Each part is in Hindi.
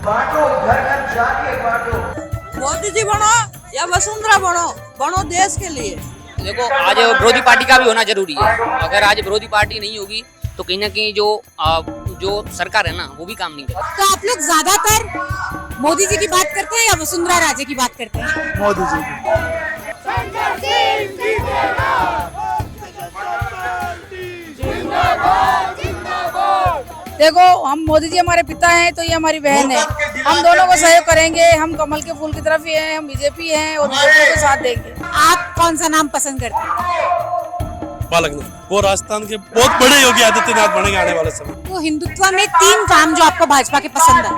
बांटो, घर घर जाके बांटो। मोदी जी बनो या वसुंधरा बनो, बनो देश के लिए। देखो आज विरोधी पार्टी का भी होना जरूरी है। अगर आज विरोधी पार्टी नहीं होगी तो कहीं ना कहीं जो सरकार है ना वो भी काम नहीं करेगी। तो आप लोग ज्यादातर मोदी जी की बात करते हैं या वसुंधरा राजे की बात करते हैं? मोदी जी की। देखो हम मोदी जी हमारे पिता हैं तो ये हमारी बहन है। हम दोनों को सहयोग करेंगे। हम कमल के फूल की तरफ ही हैं, हम बीजेपी हैं और बीजेपी को साथ देंगे। आप कौन सा नाम पसंद करते हैं? बालकनाथ, वो राजस्थान के बहुत बड़े योगी आदित्यनाथ बनेंगे आने वाले समय। तो हिंदुत्व में 3 काम जो आपको भाजपा के पसंद है।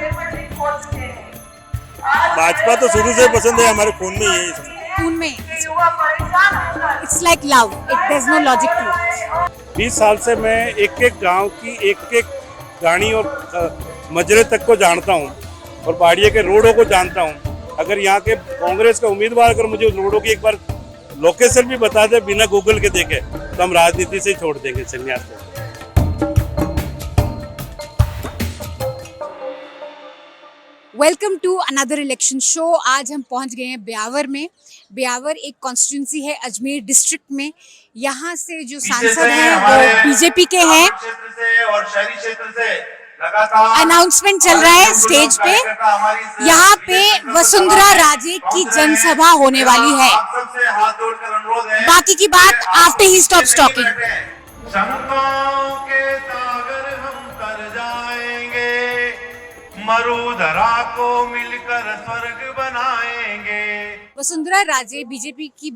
भाजपा तो शुरू से पसंद है, हमारे खून में ही है। खून में it's like love, it there is no logic to it. 20 साल से मैं एक एक गांव की एक एक गाड़ी और मजरे तक को जानता हूं और बाड़िया के रोडों को जानता हूं। अगर यहाँ के कांग्रेस का उम्मीदवार अगर मुझे रोडों की एक बार लोकेशन भी बता दे बिना गूगल के देखे तो हम राजनीति से ही छोड़ देंगे संन्यास से। Welcome to another election show. आज हम पहुंच गए हैं ब्यावर में। ब्यावर एक कॉन्स्टिट्यूंसी है अजमेर डिस्ट्रिक्ट में। यहाँ से जो सांसद हैं वो बीजेपी के हैं। अनाउंसमेंट चल रहा है स्टेज पे। यहाँ पे वसुंधरा राजे की जनसभा होने वाली है। बाकी की बात after he stops talking. Marudhara को मिलकर स्वर्ग बनाएंगे। वसुंधरा राजे बीजेपी की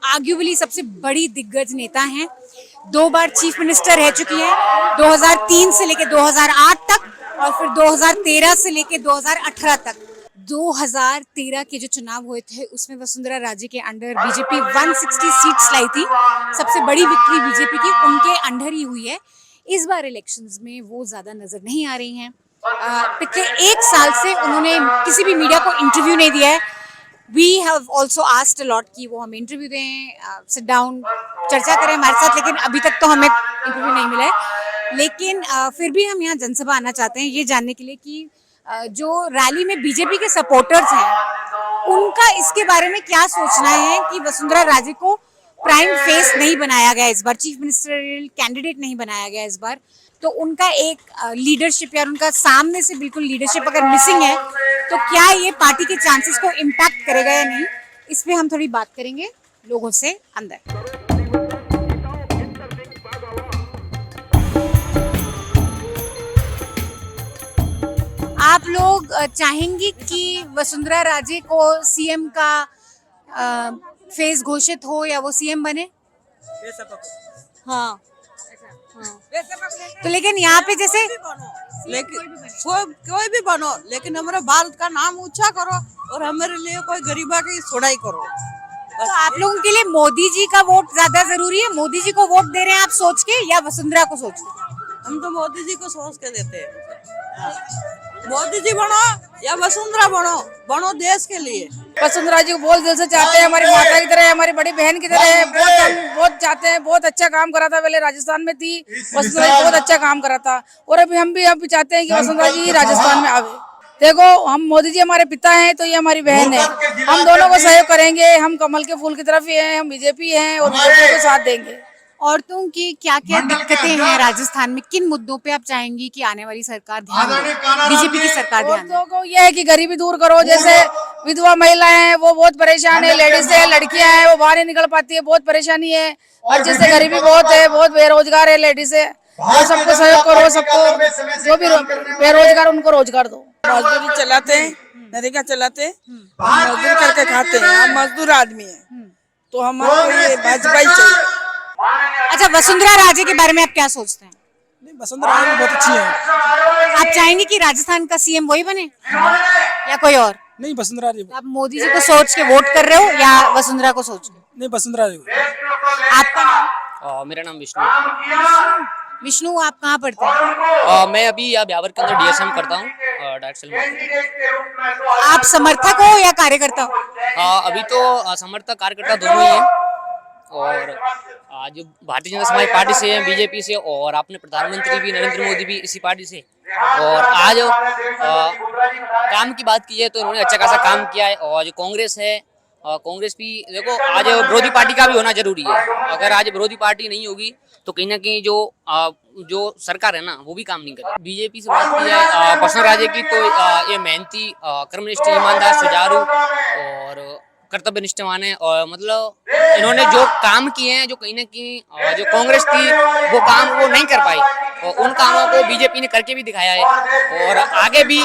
आर्ग्यूबली सबसे बड़ी दिग्गज नेता हैं। 2 बार चीफ मिनिस्टर रह चुकी हैं, 2003 से लेकर 2008 तक और फिर 2013 से लेकर 2018 तक। 2013 के जो चुनाव हुए थे उसमें वसुंधरा राजे के अंडर बीजेपी 160 सीट्स लाई थी। सबसे बड़ी विक्ट्री बीजेपी की उनके अंडर ही हुई है। इस बार इलेक्शंस में वो ज्यादा नजर नहीं आ रही हैं। पिछले 1 साल से उन्होंने किसी भी मीडिया को इंटरव्यू नहीं दिया है। We have also asked a lot कि वो हमें इंटरव्यू दें, सिट डाउन, चर्चा करें हमारे साथ, लेकिन अभी तक तो हमें इंटरव्यू नहीं मिला है। लेकिन फिर भी हम यहाँ जनसभा आना चाहते हैं ये जानने के लिए कि जो रैली में बीजेपी के सपोर्टर्स हैं उनका इसके बारे में क्या सोचना है कि वसुंधरा राजे को प्राइम फेस नहीं बनाया गया इस बार, चीफ मिनिस्टरियल कैंडिडेट नहीं बनाया गया इस बार। तो उनका एक लीडरशिप या उनका सामने से बिल्कुल लीडरशिप अगर मिसिंग है तो क्या ये पार्टी के चांसेस को इम्पैक्ट करेगा या नहीं, इस पे हम थोड़ी बात करेंगे लोगों से अंदर। आप लोग चाहेंगी कि वसुंधरा राजे को सीएम का फेस घोषित हो या वो सीएम बने? हाँ। तो लेकिन यहाँ पे जैसे कोई भी बनो लेकिन हमारे भारत का नाम ऊंचा करो और हमारे लिए कोई गरीबा की सुनाई करो। तो आप लोगों के लिए मोदी जी का वोट ज्यादा जरूरी है? मोदी जी को वोट दे रहे हैं आप सोच के या वसुंधरा को सोच के? हम तो मोदी जी को सोच के देते हैं। मोदी जी बनो या वसुंधरा बनो, बनो देश के लिए। वसुंधरा जी को बहुत दिल से चाहते हैं, हमारी माता की तरह है, हमारी बड़ी बहन की तरह है। बहुत चाहते हैं। बहुत अच्छा काम करा था, पहले राजस्थान में थी वसुंधरा जी, बहुत अच्छा काम करा था और अभी हम भी चाहते हैं कि वसुंधरा जी राजस्थान में आवे। देखो हम मोदी जी हमारे पिता हैं तो ये हमारी बहन है। हम दोनों को सहयोग करेंगे। हम कमल के फूल की तरफ ही हैं, हम बीजेपी हैं और बीजेपी को साथ देंगे। औरतों की क्या क्या दिक्कतें हैं राजस्थान में? किन मुद्दों पे आप चाहेंगी कि आने वाली सरकार ध्यान दे, बीजेपी की सरकार ध्यान दे? औरतों को यह है कि गरीबी दूर करो। जैसे विधवा महिलाएं हैं वो बहुत परेशान है, लेडीज है, लड़कियां हैं वो बाहर नहीं निकल पाती है, बहुत परेशानी है। और जिससे गरीबी बहुत है, बहुत बेरोजगार है लेडीज है। तो सबको सहयोग करो, सबको जो भी बेरोजगार उनको रोजगार दो। मजदूरी चलाते हैं, नरेगा चलाते हैं, मजदूरी करके खाते हैं। हम मजदूर आदमी हैं तो हमारे ये भाजपा ही चाहिए। अच्छा, वसुंधरा राजे के बारे में आप क्या सोचते हैं? वसुंधरा राजे बहुत अच्छी है। आप चाहेंगे कि राजस्थान का सीएम वही बने या कोई और? नहीं, वसुंधरा राजे। आप मोदी जी को सोच के वोट कर रहे हो या वसुंधरा को सोच के? नहीं, वसुंधरा राजे। आपका नाम? मेरा नाम विष्णु। विष्णु, आप कहाँ पढ़ते हैं? मैं अभी यहाँ ब्यावर के अंदर डीएसएम करता हूँ, डायरेक्ट सेल में। आप समर्थक हो या कार्यकर्ता हो? अभी तो समर्थक कार्यकर्ता दोनों ही हैं। और आज भारतीय जनता समाज पार्टी से है, बीजेपी से, और अपने प्रधानमंत्री भी नरेंद्र मोदी भी इसी पार्टी से। और आज काम की बात की है तो इन्होंने अच्छा खासा काम किया है। और जो कांग्रेस है, कांग्रेस भी देखो, आज विरोधी पार्टी का भी होना जरूरी है। अगर आज विरोधी पार्टी नहीं होगी तो कहीं ना कहीं जो सरकार है ना वो भी काम नहीं करेगी। बीजेपी से बात की है वसुंधरा राजे की, तो ये मेहनती, कर्मनिष्ठ, ईमानदार, सुचारू और कर्तव्य निष्ठवान है। और मतलब इन्होंने जो काम किए हैं, जो कहीं ना कहीं जो कांग्रेस थी वो काम वो नहीं कर पाई, और उन कामों को बीजेपी ने करके भी दिखाया है। और आगे भी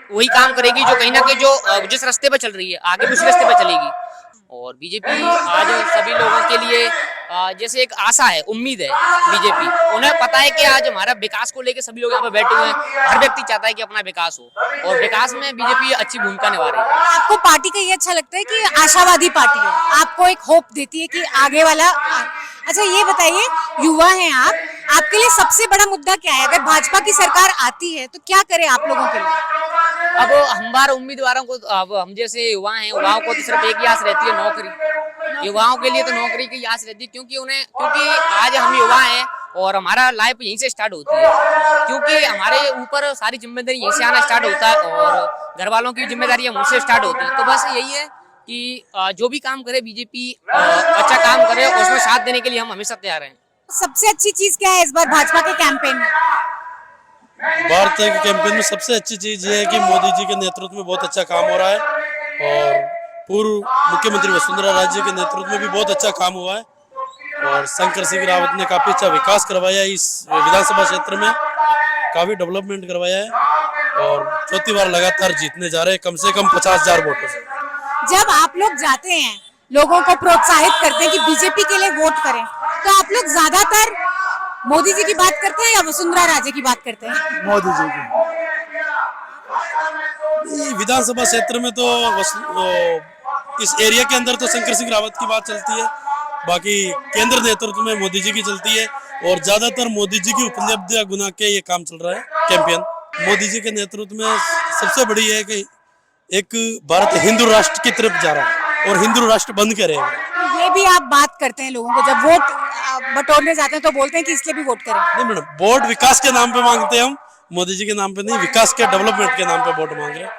वही काम करेगी जो कहीं ना कहीं जो जिस रास्ते पे चल रही है आगे भी उस रास्ते पे चलेगी। और बीजेपी आज सभी लोगों के लिए जैसे एक आशा है, उम्मीद है। बीजेपी, उन्हें पता है कि आज हमारा विकास को लेकर सभी लोग यहाँ पे बैठे हुए हैं। हर व्यक्ति चाहता है कि अपना विकास हो, और विकास में बीजेपी अच्छी भूमिका निभा रही है। आपको पार्टी का ये अच्छा लगता है कि आशावादी पार्टी है, आपको एक होप देती है कि आगे वाला अच्छा ये बताइए, युवा हैं आप, आपके लिए सबसे बड़ा मुद्दा क्या है? अगर भाजपा की सरकार आती है तो क्या करें आप लोगों के लिए? अब हमारे उम्मीदवारों को, अब हम जैसे युवा हैं, युवाओं को तो सिर्फ एक ही आस रहती है, नौकरी। युवाओं के लिए तो नौकरी की आस रहती है, क्योंकि आज हम युवा हैं और हमारा लाइफ यहीं से स्टार्ट होती है, क्योंकि हमारे ऊपर सारी जिम्मेदारी यहीं से आना स्टार्ट होता है और घर वालों की जिम्मेदारी मुझसे स्टार्ट होती है। तो बस यही है कि जो भी काम करे बीजेपी अच्छा काम करे, और उसमें साथ देने के लिए हम हमेशा तैयार हैं। सबसे अच्छी चीज क्या है इस बार भाजपा के कैंपेन में? भारत के कैंपेन में सबसे अच्छी चीज ये है कि मोदी जी के नेतृत्व में बहुत अच्छा काम हो रहा है, और पूर्व मुख्यमंत्री वसुंधरा राजे के नेतृत्व में भी बहुत अच्छा काम हुआ है, और शंकर सिंह रावत ने काफी अच्छा विकास करवाया है। इस विधानसभा क्षेत्र में काफी डेवलपमेंट करवाया है, और चौथी बार लगातार जीतने जा रहे हैं, कम से कम 50,000 वोटों से। जब आप लोग जाते हैं, लोगों को प्रोत्साहित करते हैं कि बीजेपी के लिए वोट करें, तो आप लोग ज्यादातर मोदी जी की बात करते हैं या वसुंधरा राजे की बात करते हैं? मोदी जी की। विधानसभा क्षेत्र में तो इस एरिया के अंदर तो शंकर सिंह रावत की बात चलती है, बाकी केंद्र नेतृत्व में मोदी जी की चलती है, और ज्यादातर मोदी जी की उपलब्धियां गुना के ये काम चल रहा है कैंपेन। मोदी जी के नेतृत्व में सबसे बड़ी है कि एक भारत हिंदू राष्ट्र की तरफ जा रहा है, और हिंदू राष्ट्र बंद करेगा। ये भी आप बात करते हैं लोगों को, जब वोट बटोरने जाते हैं तो बोलते हैं कि इसलिए भी वोट करें? नहीं मैडम, वोट विकास के नाम पे मांगते हैं हम, मोदी जी के नाम पे नहीं, विकास के डेवलपमेंट के नाम पे वोट मांग रहे हैं।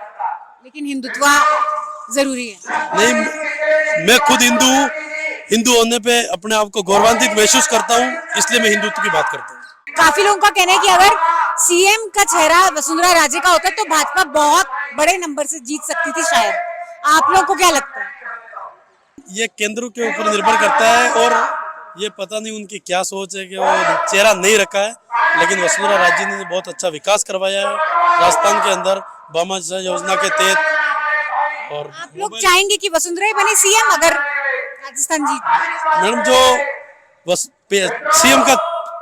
लेकिन हिंदुत्व जरूरी है। नहीं, मैं खुद हिंदू हूँ, हिंदू होने पे अपने आप को गौरवान्वित महसूस करता हूँ, इसलिए मैं हिंदुत्व की बात करता हूँ। काफी लोगों का कहना है कि अगर सीएम का चेहरा वसुंधरा राजे का होता तो भाजपा बहुत बड़े नंबर से जीत सकती थी शायद। आप लोगों को क्या लगता है? ये केंद्र के ऊपर निर्भर करता है, और ये पता नहीं उनकी क्या सोच है कि वो चेहरा नहीं रखा है, लेकिन वसुंधरा राजे ने बहुत अच्छा विकास करवाया है राजस्थान के अंदर बामा योजना के तहत। और आप लोग चाहेंगे कि वसुंधरा ही बने सीएम अगर राजस्थान जीत? मैडम, जो सीएम का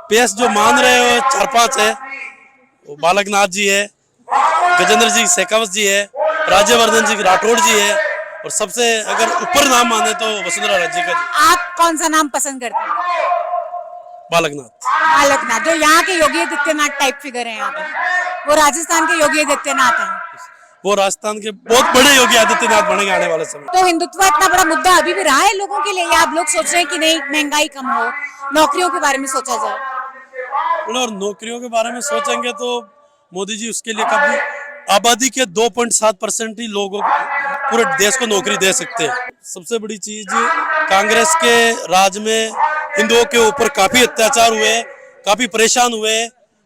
पेस जो मान रहे हो 4-5 है, वो बालकनाथ जी है, गजेंद्र जी शेखावत जी है, राज्यवर्धन जी राठौड़ जी है, और सबसे अगर ऊपर नाम माने तो वसुंधरा राजे का। आप कौन सा नाम पसंद करते हैं? बालकनाथ। बालकनाथ, जो यहाँ के योगी आदित्यनाथ टाइप फिगर है यहाँ पे, वो राजस्थान के योगी आदित्यनाथ हैं। वो राजस्थान के बहुत बड़े योगी आदित्यनाथ बनेंगे आने वाले समय। तो हिंदुत्व इतना बड़ा मुद्दा अभी भी रहा है लोगों के लिए, या आप लोग सोच रहे हैं कि नहीं महंगाई कम हो, नौकरियों के बारे में सोचा जाए? और नौकरियों के बारे में सोचेंगे तो मोदी जी उसके लिए काफी आबादी के 2.7% ही लोगों पूरे देश को नौकरी दे सकते हैं। सबसे बड़ी चीज, कांग्रेस के राज में हिंदुओं के ऊपर काफी अत्याचार हुए, काफी परेशान हुए,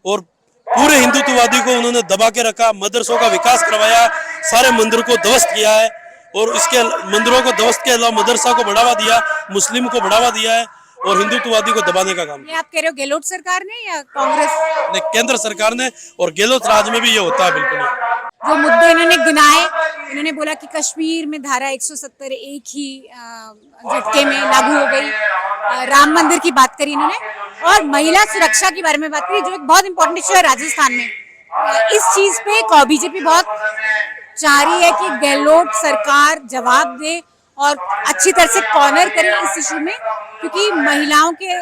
और पूरे हिंदुत्ववादी को उन्होंने दबा के रखा, मदरसों का विकास करवाया, सारे मंदिरों को ध्वस्त किया है, और इसके मंदिरों को ध्वस्त के अलावा मदरसा को बढ़ावा दिया, मुस्लिम को बढ़ावा दिया है, और हिंदुत्ववादी को दबाने का काम। ये आप कह रहे हो गहलोत सरकार ने या कांग्रेस ने? केंद्र सरकार ने, और गहलोत राज में भी ये होता है बिल्कुल। जो मुद्दे इन्होंने गिनाए, इन्होंने बोला कि कश्मीर में धारा 170 एक ही झटके में लागू हो गई, राम मंदिर की बात करी इन्होंने, और महिला सुरक्षा के बारे में बात करी, जो एक बहुत इंपॉर्टेंट इश्यू है राजस्थान में। इस चीज पे बीजेपी बहुत चाह रही है कि गहलोत सरकार जवाब दे और अच्छी तरह से कॉर्नर करे इस इशू में, क्योंकि महिलाओं के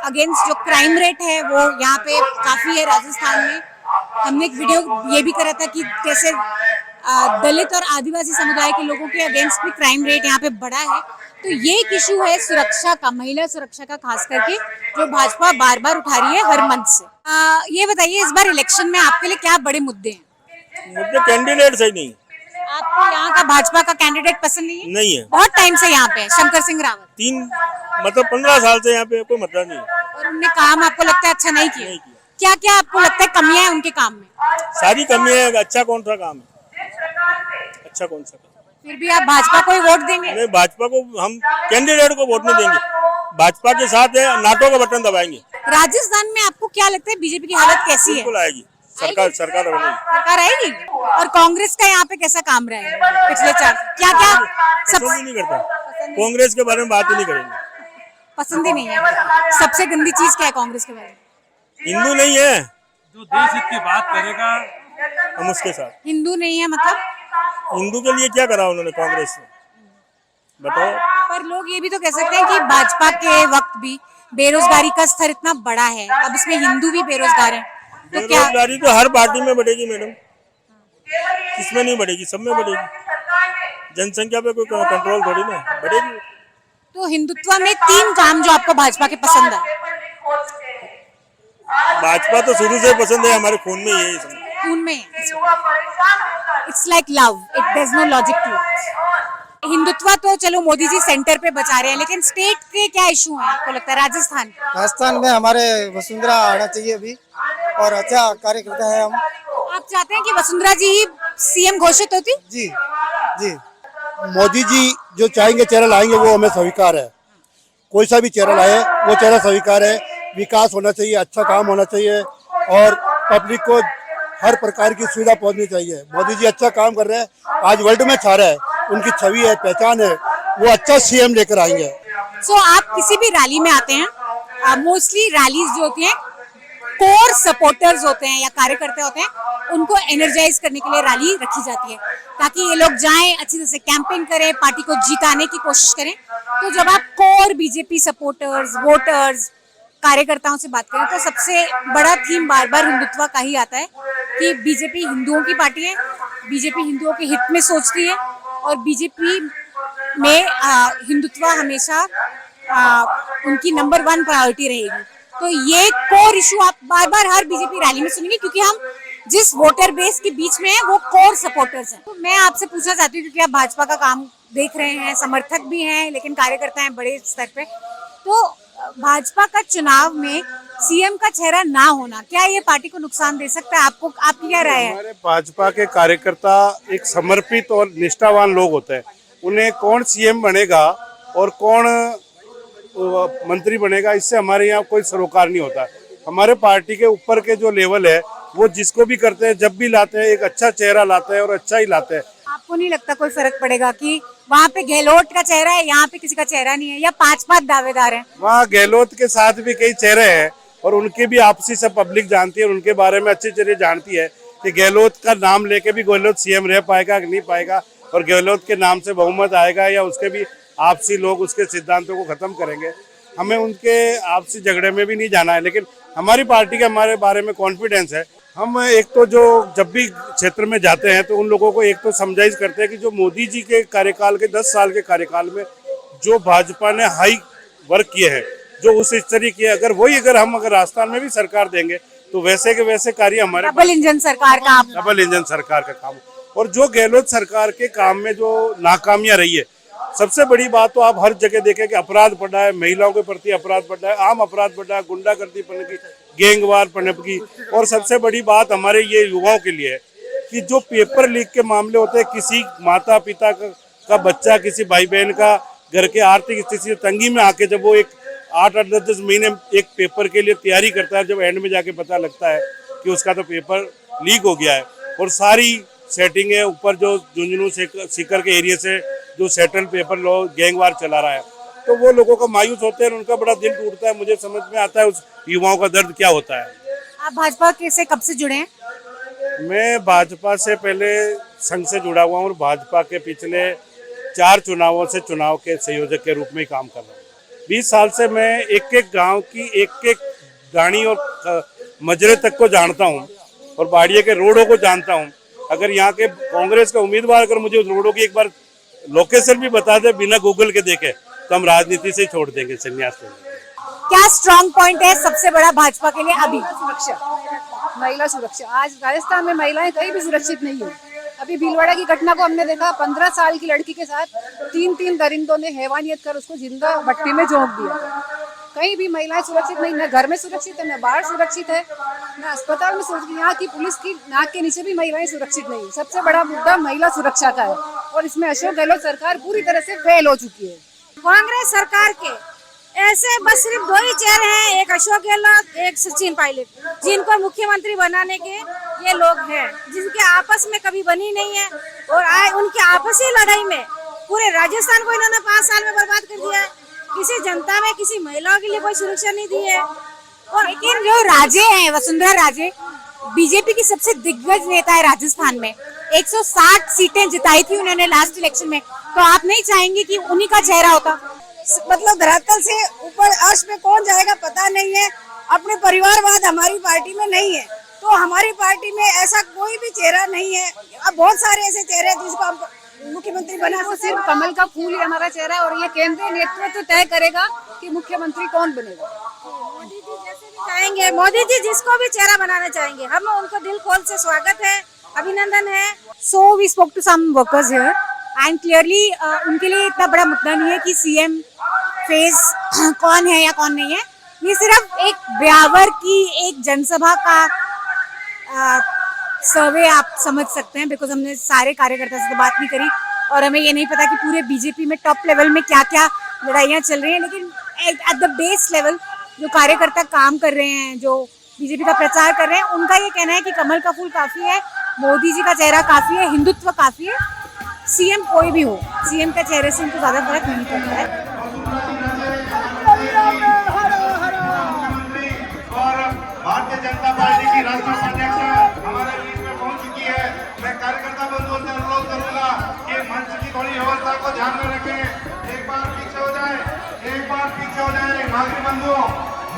अगेंस्ट जो क्राइम रेट है वो यहाँ पे काफी है राजस्थान में। हमने एक वीडियो ये भी करा था कि कैसे दलित और आदिवासी समुदाय के लोगों के अगेंस्ट भी क्राइम रेट यहाँ पे बढ़ा है। तो ये एक इशू है सुरक्षा का, महिला सुरक्षा का, खास करके जो भाजपा बार बार उठा रही है हर मंच से। ये बताइए, इस बार इलेक्शन में आपके लिए क्या बड़े मुद्दे हैं? मुझे कैंडिडेट सही नहीं आपको यहाँ का भाजपा का कैंडिडेट पसंद नहीं है? नहीं है। बहुत टाइम से यहाँ पे है शंकर सिंह रावत, 15 साल से यहाँ पे कोई मतलब नहीं है। और उनने काम आपको लगता है अच्छा नहीं किया? नहीं किया। क्या क्या आपको लगता है कमियां हैं उनके काम में? सारी कमी है। अच्छा कौन सा काम है? अच्छा कौन सा काम? फिर भी आप भाजपा को ही वोट देंगे? नहीं, भाजपा को हम कैंडिडेट को वोट नहीं देंगे। भाजपा के साथ है, नाटो का बटन दबाएंगे। राजस्थान में आपको क्या लगता है बीजेपी की हालत कैसी है? बिल्कुल आएगी सरकार बनेगी। सरकार आएगी। और कांग्रेस का यहाँ पे कैसा काम रहा है पिछले 4? क्या क्या पसंद ही नहीं करता, कांग्रेस के बारे में बात ही नहीं करेंगे। पसंद ही नहीं है। सबसे गंदी चीज क्या है कांग्रेस के बारे में? हिंदू नहीं है जो देश हित की बात करेगा हम उसके साथ। हिंदू नहीं है मतलब? हिंदू के लिए क्या करा उन्होंने कांग्रेस से, बताओ। पर लोग ये भी तो कह सकते हैं कि भाजपा के वक्त भी बेरोजगारी का स्तर इतना बड़ा है, अब इसमें हिंदू भी बेरोजगार है, तो क्या? बेरोजगारी तो हर पार्टी में बढ़ेगी मैडम, किसमें नहीं बढ़ेगी? सब में बढ़ेगी। जनसंख्या पे कोई कंट्रोल थोड़ी ना बढ़ेगी। तो हिंदुत्व में 3 काम जो आपको भाजपा के पसंद है? भाजपा तो शुरू से पसंद है, हमारे खून में यही है। खून में it's like love, it there no logic to it. Hindutva तो चलो मोदी जी सेंटर पे बचा रहे हैं, लेकिन स्टेट के क्या इशू हैं आपको लगता है? राजस्थान में हमारे वसुंधरा आना चाहिए अभी, और अच्छा कार्यकर्ता है हम। आप चाहते हैं कि वसुंधरा जी ही सीएम घोषित होती? जी जी, मोदी जी जो चाहेंगे चेहरा लाएंगे वो हमें स्वीकार है। कोई सा भी चेहरा लाए वो चेहरा स्वीकार है। विकास होना चाहिए, अच्छा काम होना चाहिए, और पब्लिक को हर प्रकार की सुविधा पहुंचनी चाहिए। मोदी जी अच्छा काम कर रहे हैं, आज वर्ल्ड में छा रहा है, उनकी छवि है, पहचान है, वो अच्छा सीएम लेकर आएंगे। सो आप किसी भी रैली में आते हैं, मोस्टली रैलीज जो होती हैं कोर सपोर्टर्स होते हैं या कार्यकर्ता होते हैं, उनको एनर्जाइज करने के लिए रैली रखी जाती है ताकि ये लोग जाएं, अच्छी तरह से कैंपेन करें, पार्टी को जिताने की कोशिश करें। तो जब आप कोर बीजेपी सपोर्टर्स, वोटर्स, कार्यकर्ताओं से बात करें तो सबसे बड़ा थीम बार बार हिंदुत्व का ही आता है कि बीजेपी हिंदुओं की पार्टी है, बीजेपी हिंदुओं के हित में सोचती है, और बीजेपी में हिंदुत्व हमेशा उनकी नंबर 1 प्रायोरिटी रहेगी। तो ये कोर इशू आप बार बार हर बीजेपी रैली में सुनेंगे, क्योंकि हम जिस वोटर बेस के बीच में है वो कोर सपोर्टर्स हैं। तो मैं आपसे पूछना चाहती हूँ, क्योंकि आप भाजपा का काम देख रहे हैं, समर्थक भी हैं लेकिन कार्यकर्ता हैं बड़े स्तर पे, तो भाजपा का चुनाव में सीएम का चेहरा ना होना क्या ये पार्टी को नुकसान दे सकता है? आपको, आपकी क्या राय है? हमारे भाजपा के कार्यकर्ता एक समर्पित और निष्ठावान लोग होते हैं। उन्हें कौन सीएम बनेगा और कौन मंत्री बनेगा, इससे हमारे यहाँ कोई सरोकार नहीं होता। हमारे पार्टी के ऊपर के जो लेवल है वो जिसको भी करते हैं, जब भी लाते हैं, एक अच्छा चेहरा लाते हैं और अच्छा ही लाते हैं। आपको नहीं लगता कोई फर्क पड़ेगा कि वहाँ पे गहलोत का चेहरा है, यहाँ पे किसी का चेहरा नहीं है, या 5-5 दावेदार हैं? वहाँ गहलोत के साथ भी कई चेहरे हैं और उनके भी आपसी सब पब्लिक जानती है, उनके बारे में अच्छी तरह जानती है कि गहलोत का नाम लेके भी गहलोत सीएम रह पाएगा कि नहीं पाएगा, और गहलोत के नाम से बहुमत आएगा या उसके भी आपसी लोग उसके सिद्धांतों को खत्म करेंगे। हमें उनके आपसी झगड़े में भी नहीं जाना है, लेकिन हमारी पार्टी के हमारे बारे में कॉन्फिडेंस है। हम एक तो जो जब भी क्षेत्र में जाते हैं तो उन लोगों को एक तो समझाइश करते हैं कि जो मोदी जी के कार्यकाल के 10 साल के कार्यकाल में जो भाजपा ने हाई वर्क किए हैं, जो उस स्तरीय किए, अगर हम राजस्थान में भी सरकार देंगे तो वैसे के वैसे कार्य हमारे डबल इंजन सरकार का काम। और जो गहलोत सरकार के काम में जो नाकामियां रही है, सबसे बड़ी बात तो आप हर जगह देखें कि अपराध बढ़ा है, महिलाओं के प्रति अपराध बढ़ा है, आम अपराध बढ़ा है, गुंडागर्दी पनप की, गैंगवार पनप की। और सबसे बड़ी बात हमारे ये युवाओं के लिए है कि जो पेपर लीक के मामले होते हैं, किसी माता पिता का बच्चा, किसी भाई बहन का घर के आर्थिक स्थिति से तंगी में आके जब वो एक 8-10 महीने एक पेपर के लिए तैयारी करता है, जब एंड में जाके पता लगता है कि उसका तो पेपर लीक हो गया है और सारी सेटिंग है ऊपर जो झुंझुनू सीकर के एरिया से जो सेटल पेपर लोग गैंगवार चला रहा है, तो वो लोगों का मायूस होते हैं, उनका बड़ा दिल टूटता है। मुझे समझ में आता है उस युवाओं का दर्द क्या होता है। आप भाजपा से कब से जुड़े हैं? मैं भाजपा से पहले संघ से जुड़ा हुआ हूँ और भाजपा के पिछले 4 चुनावों से चुनाव के संयोजक के रूप में काम कर रहा हूँ। 20 साल से मैं एक गांव की एक गाड़ी और मजरे तक को जानता हूँ और बाड़िए के रोडों को जानता हूँ। अगर यहाँ के कांग्रेस का उम्मीदवार अगर मुझे उस रोडों की एक बार लोकेशन भी बता दे बिना गूगल के देखे तो हम राजनीति से ही छोड़ देंगे, संन्यास लेंगे। क्या स्ट्रॉन्ग पॉइंट है सबसे बड़ा भाजपा के लिए अभी? सुरक्षा, महिला सुरक्षा। आज राजस्थान में महिलाएं कहीं भी सुरक्षित नहीं है। अभी भीलवाड़ा की घटना को हमने देखा, 15 साल की लड़की के साथ 3 दरिंदों ने हैवानियत कर उसको जिंदा भट्टी में झोंक दिया। कहीं भी महिलाएं सुरक्षित नहीं, न घर में सुरक्षित है, न बाहर सुरक्षित है, न अस्पताल में सुरक्षित। यहाँ की पुलिस की नाक के नीचे भी महिलाएं सुरक्षित नहीं है। सबसे बड़ा मुद्दा महिला सुरक्षा का है और इसमें अशोक गहलोत सरकार पूरी तरह से फेल हो चुकी है। कांग्रेस सरकार के ऐसे बस सिर्फ 2 ही चेहरे हैं, एक अशोक गहलोत, एक सचिन पायलट, जिनको मुख्यमंत्री बनाने के ये लोग हैं, जिनके आपस में कभी बनी नहीं है और आए उनकी आपसी लड़ाई में पूरे राजस्थान को इन्होंने 5 साल में बर्बाद कर दिया है। किसी जनता में किसी महिलाओं के लिए कोई सुरक्षा नहीं दी है। और लेकिन जो राजे हैं, वसुंधरा राजे बीजेपी की सबसे दिग्गज नेता है राजस्थान में, 160 सीटें जिताई थी उन्होंने लास्ट इलेक्शन में, तो आप नहीं चाहेंगे कि उन्हीं का चेहरा होता? मतलब धरातल से ऊपर अर्श में कौन जाएगा पता नहीं है। अपने परिवारवाद हमारी पार्टी में नहीं है, तो हमारी पार्टी में ऐसा कोई भी चेहरा नहीं है। अब बहुत सारे ऐसे चेहरे हैं जिसको हम मुख्यमंत्री बना सकते। सिर्फ कमल का फूल ही हमारा चेहरा है और ये केंद्रीय नेतृत्व तय करेगा कि मुख्यमंत्री कौन बनेगा। मोदी जी जैसे भी चाहेंगे, मोदी जी जिसको भी चेहरा बनाना चाहेंगे, हम उनको दिल खोल से स्वागत है, अभिनंदन है। So we spoke to some workers here and clearly उनके लिए इतना बड़ा मुद्दा नहीं है कि सीएम फेस कौन है या कौन नहीं है। ये सिर्फ एक ब्यावर की एक जनसभा का सर्वे आप समझ सकते हैं, बिकॉज हमने सारे कार्यकर्ता से तो बात नहीं करी और हमें ये नहीं पता कि पूरे बीजेपी में टॉप लेवल में क्या क्या लड़ाइयाँ चल रही हैं। लेकिन एट द बेस लेवल जो कार्यकर्ता काम कर रहे हैं, जो बीजेपी का प्रचार कर रहे हैं, उनका ये कहना है कि कमल का फूल काफी है, मोदी जी का चेहरा काफी है, हिंदुत्व काफी है, सीएम कोई भी हो, सीएम का चेहरे से उनको ज्यादा फर्क नहीं पड़ता है। भारतीय जनता पार्टी की राष्ट्रीय अध्यक्ष हमारे बीच में पहुंच चुकी है। मैं कार्यकर्ता बंधुओं से अनुरोध करूंगा कि मंच की थोड़ी व्यवस्था को ध्यान में रखें। एक बार पीछे हो जाए, एक बार पीछे हो जाए। नागरिक बंधुओं,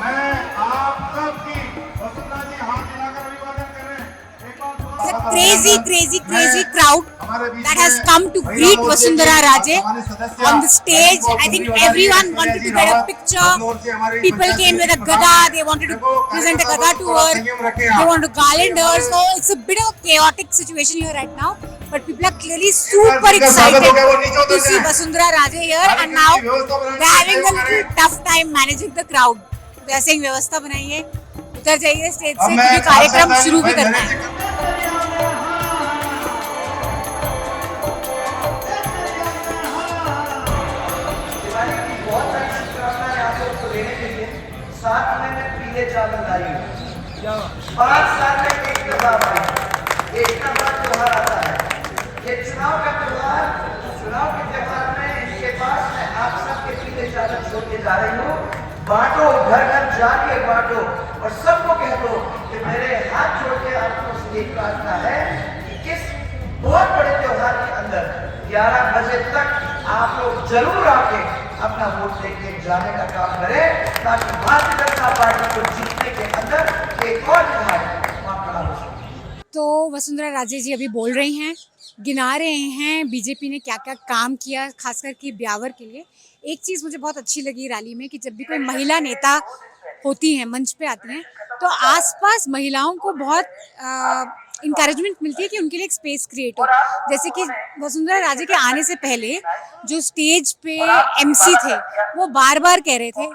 मैं आप सबकी वसुंधरा जी हाथ मिलाकर अभिवादन करें। Crazy crowd that has come to greet Vasundhara Raje on the stage. I think everyone wanted to get a picture. People came with a gada. They wanted to present a gada to her. They want to garland her. So it's a bit of a chaotic situation here right now. But people are clearly super excited to see Vasundhara Raje here. And now they're having a little tough time managing the crowd. They're saying व्यवस्था बनाइए, उतर जाइए स्टेज से, क्योंकि कार्यक्रम शुरू भी करना है। साथ में पीले चावल लाई 5 साल में एक त्योहार त्योहार आता है। ये चुनाव का त्योहार, चुनाव के त्योहार में इसके पास मैं आप सबके पीले चावल छोड़ के जा रही हूँ। बांटो, घर घर जाके बांटो और सबको कह दो कि मेरे हाथ जोड़ के आपको से एक प्रार्थना है कि किस बहुत बड़े त्योहार के अंदर 11 बजे तक आप लोग जरूर आके अपना वोट देके जाने का काम करें, ताकि भारतीय जनता पार्टी को जीतने के अंदर एक और विधायक वहां खड़ा हो सके। तो वसुंधरा राजे जी अभी बोल रही हैं, गिना रहे हैं बीजेपी ने क्या क्या काम किया, खासकर कि ब्यावर के लिए। एक चीज़ मुझे बहुत अच्छी लगी रैली में कि जब भी कोई महिला नेता होती हैं, मंच पे आती हैं, तो आसपास महिलाओं को बहुत इंकरेजमेंट मिलती है कि उनके लिए एक स्पेस क्रिएट हो। जैसे कि वसुंधरा राजे के आने से पहले जो स्टेज पे एमसी थे, वो बार बार कह रहे थे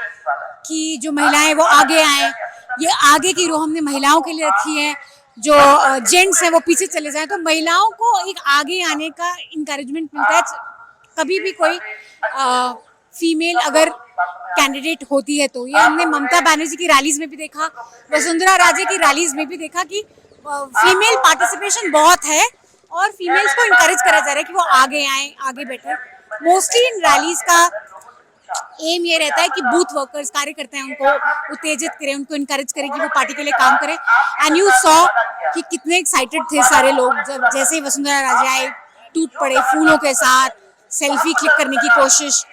कि जो महिलाएं वो आगे आएँ, ये आगे की रो हमने महिलाओं के लिए रखी है, जो जेंट्स हैं वो पीछे चले जाएं। तो महिलाओं को एक आगे आने का इंकरेजमेंट मिलता है। कभी भी कोई फीमेल अगर कैंडिडेट होती है तो, ये हमने ममता बनर्जी की रैलीज में भी देखा, वसुंधरा राजे की रैलीज में भी देखा कि फीमेल पार्टिसिपेशन बहुत है और फीमेल्स को इनकरेज करा जा रहा है कि वो आगे आएं, आगे बैठे। मोस्टली इन रैलीज का एम ये रहता है कि बूथ वर्कर्स, कार्यकर्ता हैं, उनको उत्तेजित करें, उनको इनकरेज करें कि वो पार्टी के लिए काम करें। एंड यू सॉ कि कितने एक्साइटेड थे सारे लोग जब जैसे ही वसुंधरा राजे आए, टूट पड़े फूलों के साथ, सेल्फी क्लिक करने की कोशिश।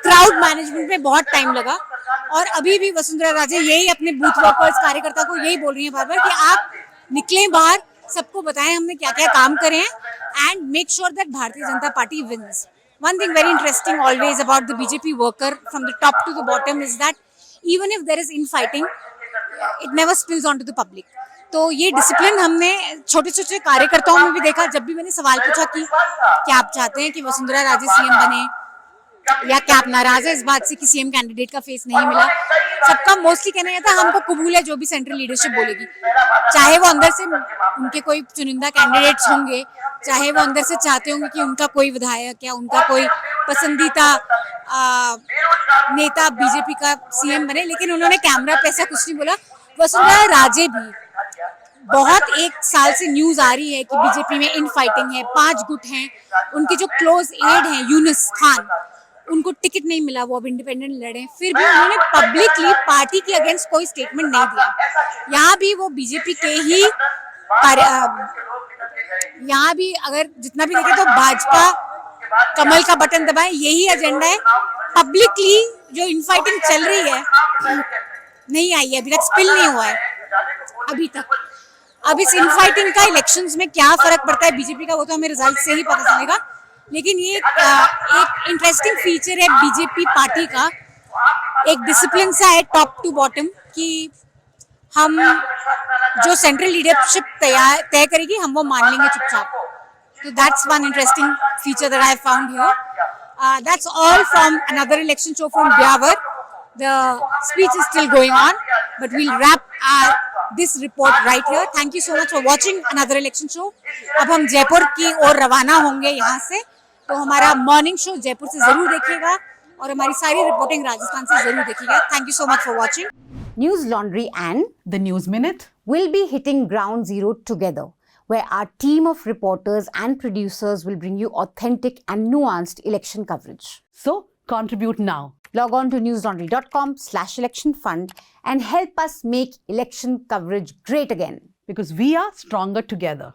क्राउड मैनेजमेंट में बहुत टाइम लगा और अभी भी वसुंधरा राजे यही अपने बूथ वर्कर्स, कार्यकर्ता को यही बोल रही हैं बार बार कि आप निकलें बाहर, सबको बताएं हमने क्या क्या काम करे हैं, and make sure that Bharatiya Janata party wins. one thing very interesting always about the BJP worker from the top to the bottom is that even if there is infighting, it never spills onto the public. तो ये डिसिप्लिन हमने छोटे छोटे कार्यकर्ताओं में भी देखा. जब भी मैंने सवाल पूछा कि क्या आप चाहते हैं कि वसुंधरा राजे सीएम बने या क्या आप नाराज है इस बात से कि सीएम कैंडिडेट का फेस नहीं मिला, सबका मोस्टली कहना यह था हमको कबूल है जो भी सेंट्रल लीडरशिप बोलेगी, चाहे वो अंदर से उनके कोई चुनिंदा कैंडिडेट्स होंगे, चाहे वो अंदर से चाहते होंगे कि उनका कोई विधायक या उनका कोई पसंदीदा नेता बीजेपी का सीएम बने. लेकिन उन्होंने कैमरा पे ऐसा कुछ नहीं बोला. वसुंधरा राजे भी बहुत एक साल से न्यूज आ रही है कि बीजेपी में इनफाइटिंग है, 5 गुट हैं, उनके जो क्लोज एड हैं यूनुस खान, उनको टिकट नहीं मिला, वो अब इंडिपेंडेंट लड़े, फिर भी उन्होंने पब्लिकली पार्टी के अगेंस्ट कोई स्टेटमेंट नहीं दिया. यहाँ भी वो बीजेपी के ही यहाँ भी अगर जितना भी देखे तो भाजपा कमल का बटन दबाए, यही एजेंडा है. पब्लिकली जो इनफाइटिंग चल रही है नहीं आई है, अभी तक स्पिल नहीं हुआ है अभी तक. अब इस इनफाइटिंग का इलेक्शंस में क्या फर्क पड़ता है बीजेपी का, वो तो हमें रिजल्ट से ही पता चलेगा. लेकिन ये एक इंटरेस्टिंग फीचर है बीजेपी पार्टी का, एक डिसिप्लिन सा है टॉप टू बॉटम कि हम जो सेंट्रल लीडरशिप तय करेगी हम वो मान लेंगे चुपचाप. तो that's one interesting feature that I found here. That's all from another election show from Byawar. The speech is still going on, but we'll wrap this report right here. Thank you so much for watching another election show. अब हम जयपुर की ओर रवाना होंगे यहाँ से, तो हमारा मॉर्निंग शो जयपुर से जरूर देखिएगा और हमारी सारी रिपोर्टिंग राजस्थान से जरूर देखिएगा. Thank you so much for watching. News Laundry and The News Minute will be hitting ground zero together, where our team of reporters and producers will bring you authentic and nuanced election coverage. So, contribute now. Log on to newslaundry.com/election fund and help us make election coverage great again. Because we are stronger together.